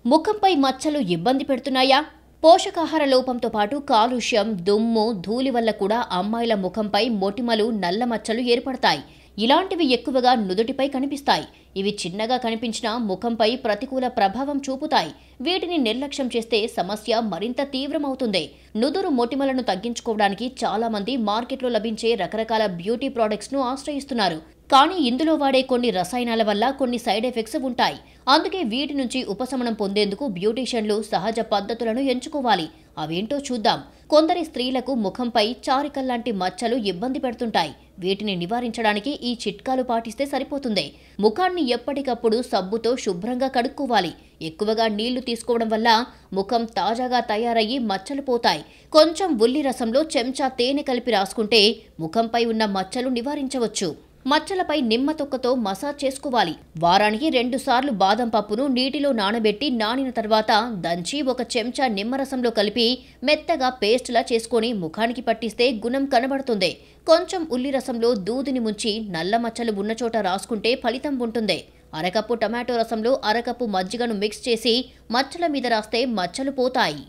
ముఖంపై మచ్చలు ఇబ్బంది పెడుతున్నాయా? పోషకాహార లోపంతో పాటు కాలుష్యం, దుమ్ము, ధూళి వల్ల కూడా అమ్మాయిల ముఖంపై మొటిమలు, నల్ల మచ్చలు ఏర్పడతాయి. ఇలాంటివి ఎక్కువగా నుదుటిపై కనిపిస్తాయి. ఇవి చిన్నగా కనిపించినా ముఖంపై ప్రతికూల ప్రభావం చూపుతాయి. వీటిని నిర్లక్ష్యం చేస్తే సమస్య మరింత తీవ్రమవుతుంది. నుదురు మొటిమలను తగ్గించుకోవడానికి చాలా మంది మార్కెట్లో లభించే రకరకాల బ్యూటీ ప్రొడక్ట్స్ ను ఆశ్రయిస్తున్నారు. కానీ ఇందులో వాడే కొన్ని రసాయనాల వల్ల కొన్ని సైడ్ ఎఫెక్ట్స్ ఉంటాయి. అందుకే వీటి నుంచి ఉపశమనం పొందేందుకు బ్యూటీషియన్లు సహజ పద్ధతులను ఎంచుకోవాలి. అవేంటో చూద్దాం. కొందరి స్త్రీలకు ముఖంపై చారికల్లాంటి మచ్చలు ఇబ్బంది పెడుతుంటాయి. వీటిని నివారించడానికి ఈ చిట్కాలు పాటిస్తే సరిపోతుంది. ముఖాన్ని ఎప్పటికప్పుడు సబ్బుతో శుభ్రంగా కడుక్కోవాలి. ఎక్కువగా నీళ్లు తీసుకోవడం వల్ల ముఖం తాజాగా తయారయ్యి మచ్చలు పోతాయి. కొంచెం ఉల్లి రసంలో చెంచా తేనె కలిపి రాసుకుంటే ముఖంపై ఉన్న మచ్చలు నివారించవచ్చు. మచ్చలపై నిమ్మ తొక్కతో మసాజ్ చేసుకోవాలి. వారానికి 2 సార్లు బాదం పప్పును నీటిలో నానబెట్టి నానిన తర్వాత దంచి ఒక చెంచా నిమ్మరసంలో కలిపి మెత్తగా పేస్ట్లా చేసుకొని ముఖానికి పట్టిస్తే గుణం కనబడుతుంది. కొంచెం ఉల్లి రసంలో దూదిని ముంచి నల్ల మచ్చలు ఉన్న చోట రాసుకుంటే ఫలితం ఉంటుంది. అరకప్పు టమాటో రసంలో అరకప్పు మజ్జిగను మిక్స్ చేసి మచ్చల మీద రాస్తే మచ్చలు పోతాయి.